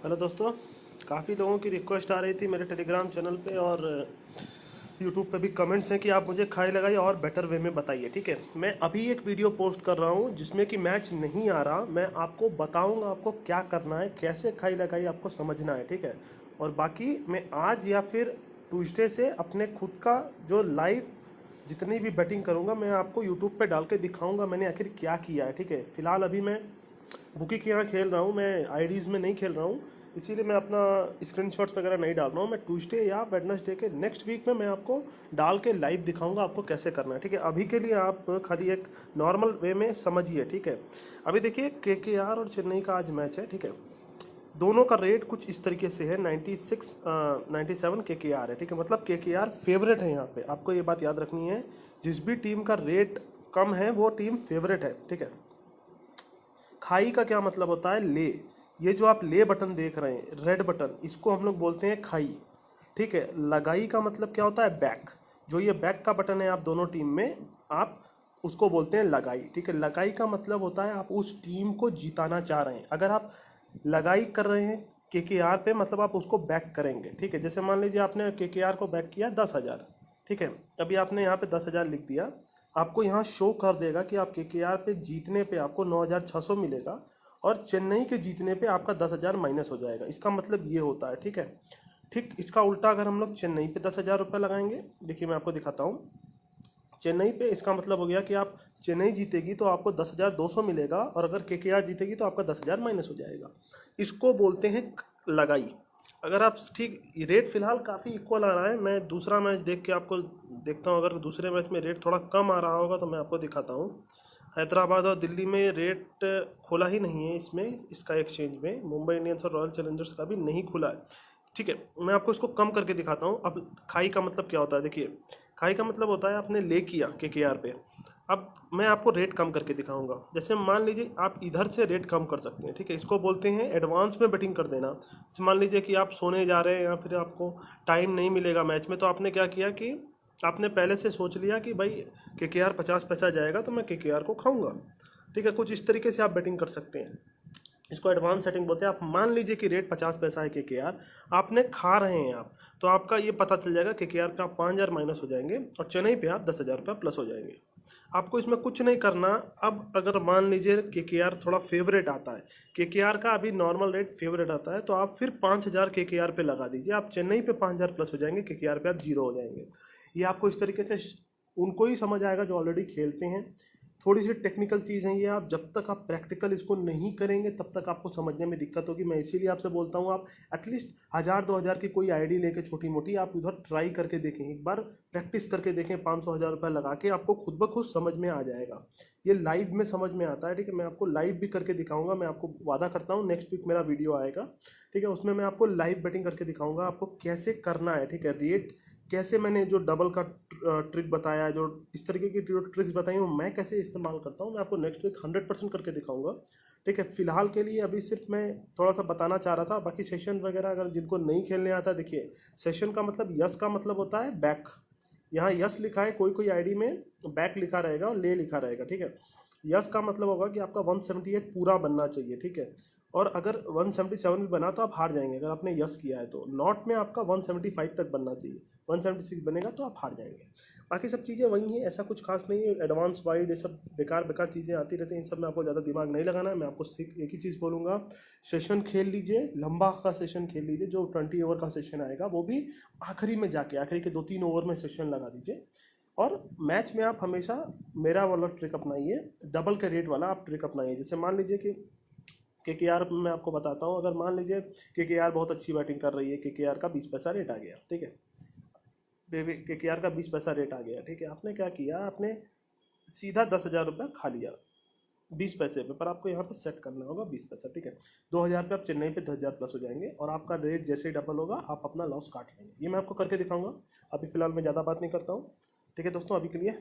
Hello दोस्तों। काफ़ी लोगों की रिक्वेस्ट आ रही थी मेरे टेलीग्राम चैनल पे और यूट्यूब पे भी कमेंट्स हैं कि आप मुझे खाई लगाइए और बेटर वे में बताइए। ठीक है, मैं अभी एक वीडियो पोस्ट कर रहा हूँ जिसमें कि मैच नहीं आ रहा। मैं आपको बताऊँगा आपको क्या करना है, कैसे खाई लगाई आपको समझना है। ठीक है, और बाकी मैं आज या फिर ट्यूसडे से अपने खुद का जो लाइव जितनी भी बैटिंग करूँगा मैं आपको यूट्यूब पे डाल के दिखाऊँगा मैंने आखिर क्या किया है। ठीक है, फिलहाल अभी मैं बुकी के यहाँ खेल रहा हूँ, मैं आईडीज़ में नहीं खेल रहा हूँ, इसीलिए मैं अपना स्क्रीनशॉट्स वगैरह नहीं डाल रहा हूँ। मैं ट्यूसडे या वेडनेसडे के नेक्स्ट वीक में मैं आपको डाल के लाइव दिखाऊंगा आपको कैसे करना है। ठीक है, अभी के लिए आप खाली एक नॉर्मल वे में समझिए। ठीक है, अभी देखिए केकेआर और चेन्नई का आज मैच है। ठीक है, दोनों का रेट कुछ इस तरीके से है, 96 97 केकेआर है। ठीक है, मतलब केकेआर फेवरेट है यहाँ पे, आपको ये बात याद रखनी है। जिस भी टीम का रेट कम है वो टीम फेवरेट है। ठीक है, खाई का क्या मतलब होता है? ले। ये जो आप ले बटन देख रहे हैं, रेड बटन, इसको हम लोग बोलते हैं खाई। ठीक है, लगाई का मतलब क्या होता है? बैक। जो ये बैक का बटन है आप दोनों टीम में, आप उसको बोलते हैं लगाई। ठीक है, लगाई का मतलब होता है आप उस टीम को जिताना चाह रहे हैं। अगर आप लगाई कर रहे हैं केकेआर पे, मतलब आप उसको बैक करेंगे। ठीक है, जैसे मान लीजिए आपने केकेआर को बैक किया 10,000। ठीक है, अभी आपने यहाँ पे 10,000 लिख दिया, आपको यहाँ शो कर देगा कि आप केकेआर पे जीतने पे आपको 9,600 मिलेगा और चेन्नई के जीतने पे आपका 10,000 माइनस हो जाएगा। इसका मतलब ये होता है। ठीक है, ठीक इसका उल्टा अगर हम लोग चेन्नई पे 10,000 रुपये लगाएंगे, देखिए मैं आपको दिखाता हूँ। चेन्नई पे इसका मतलब हो गया कि आप चेन्नई जीतेगी तो आपको 10,200 मिलेगा और अगर केकेआर जीतेगी तो आपका 10,000 माइनस हो जाएगा। इसको बोलते हैं लगाई। अगर आप ठीक, रेट फिलहाल काफ़ी इक्वल आ रहा है। मैं दूसरा मैच देख के आपको देखता हूँ, अगर दूसरे मैच में रेट थोड़ा कम आ रहा होगा तो मैं आपको दिखाता हूँ। हैदराबाद और दिल्ली में रेट खुला ही नहीं है इसमें, इसका एक्सचेंज में मुंबई इंडियंस और रॉयल चैलेंजर्स का भी नहीं खुला है। ठीक है, मैं आपको इसको कम करके दिखाता हूँ। अब खाई का मतलब क्या होता है? देखिए, खाई का मतलब होता है आपने ले किया केकेआर पे। अब मैं आपको रेट कम करके दिखाऊंगा। जैसे मान लीजिए आप इधर से रेट कम कर सकते हैं। ठीक है, इसको बोलते हैं एडवांस में बैटिंग कर देना। जैसे मान लीजिए कि आप सोने जा रहे हैं या फिर आपको टाइम नहीं मिलेगा मैच में, तो आपने क्या किया कि आपने पहले से सोच लिया कि भाई केकेआर 50 पैसा जाएगा तो मैं केकेआर को खाऊंगा। ठीक है, कुछ इस तरीके से आप बैटिंग कर सकते हैं। इसको एडवांस सेटिंग बोलते हैं। आप मान लीजिए कि रेट 50 पैसा है केकेआर, आपने खा रहे हैं आप, तो आपका ये पता चल जाएगा केकेआर पे आप 5,000 माइनस हो जाएंगे और चेन्नई पे आप 10,000 रुपये प्लस हो जाएंगे। आपको इसमें कुछ नहीं करना। अब अगर मान लीजिए केकेआर थोड़ा फेवरेट आता है, केकेआर का अभी नॉर्मल रेट फेवरेट आता है, तो आप फिर 5,000 केकेआर पे लगा दीजिए। आप चेन्नई पे 5,000 प्लस हो जाएंगे, केकेआर पे आप जीरो हो जाएंगे। ये आपको इस तरीके से उनको ही समझ आएगा जो ऑलरेडी खेलते हैं। थोड़ी सी टेक्निकल चीज़ है ये, आप जब तक आप प्रैक्टिकल इसको नहीं करेंगे तब तक आपको समझने में दिक्कत होगी। मैं इसीलिए आपसे बोलता हूँ आप एटलीस्ट 1,000-2,000 की कोई आईडी लेके छोटी मोटी आप उधर ट्राई करके देखें, एक बार प्रैक्टिस करके देखें। 500-1,000 रुपये लगा के आपको खुद ब खुद समझ में आ जाएगा। ये लाइव में समझ में आता है। ठीक है, मैं आपको लाइव भी करके दिखाऊंगा। मैं आपको वादा करता हूँ नेक्स्ट वीक मेरा वीडियो आएगा। ठीक है, उसमें मैं आपको लाइव बैटिंग करके दिखाऊंगा आपको कैसे करना है। ठीक है, रेट कैसे, मैंने जो डबल का ट्रिक बताया, जो इस तरीके की जो ट्रिक्स बताई हूँ मैं कैसे इस्तेमाल करता हूँ, मैं आपको नेक्स्ट वीक 100% करके दिखाऊंगा। ठीक है, फिलहाल के लिए अभी सिर्फ मैं थोड़ा सा बताना चाह रहा था। बाकी सेशन वगैरह अगर जिनको नहीं खेलने आता, देखिए सेशन का मतलब, यस का मतलब होता है बैक। यहाँ यस लिखा है, कोई कोई आईडी में बैक लिखा रहेगा और ले लिखा रहेगा। ठीक है, यस का मतलब होगा कि आपका 178 पूरा बनना चाहिए। ठीक है, और अगर 177 भी बना तो आप हार जाएंगे अगर आपने यस किया है तो। नॉट में आपका 175 तक बनना चाहिए, 176 बनेगा तो आप हार जाएंगे। बाकी सब चीज़ें वही हैं, ऐसा कुछ खास नहीं है। एडवांस वाइड ये सब बेकार बेकार चीज़ें आती रहती हैं, इन सब में आपको ज़्यादा दिमाग नहीं लगाना है। मैं आपको सिर्फ एक ही चीज़ बोलूँगा, सेशन खेल लीजिए, लंबा का सेशन खेल लीजिए। जो 20 ओवर का सेशन आएगा वो भी आखिरी में जाके, आखिरी के 2-3 ओवर में सेशन लगा दीजिए। और मैच में आप हमेशा मेरा वाला ट्रिक अपनाइए, डबल के रेट वाला आप ट्रिक अपनाइए। जैसे मान लीजिए कि केकेआर मैं आपको बताता हूँ, अगर मान लीजिए केकेआर बहुत अच्छी बैटिंग कर रही है, केकेआर का 20 पैसा रेट आ गया। ठीक है, केकेआर का 20 पैसा रेट आ गया। ठीक है, आपने क्या किया, आपने सीधा 10,000 रुपये खा लिया 20 पैसे पे, पर आपको यहाँ पे सेट करना होगा 20 पैसा। ठीक है, 2,000 पे आप चेन्नई पे 10,000 प्लस हो जाएंगे और आपका रेट जैसे ही डबल होगा आप अपना लॉस काट लेंगे। ये मैं आपको करके दिखाऊंगा। अभी फिलहाल मैं ज़्यादा बात नहीं करता हूँ। ठीक है दोस्तों, अभी के लिए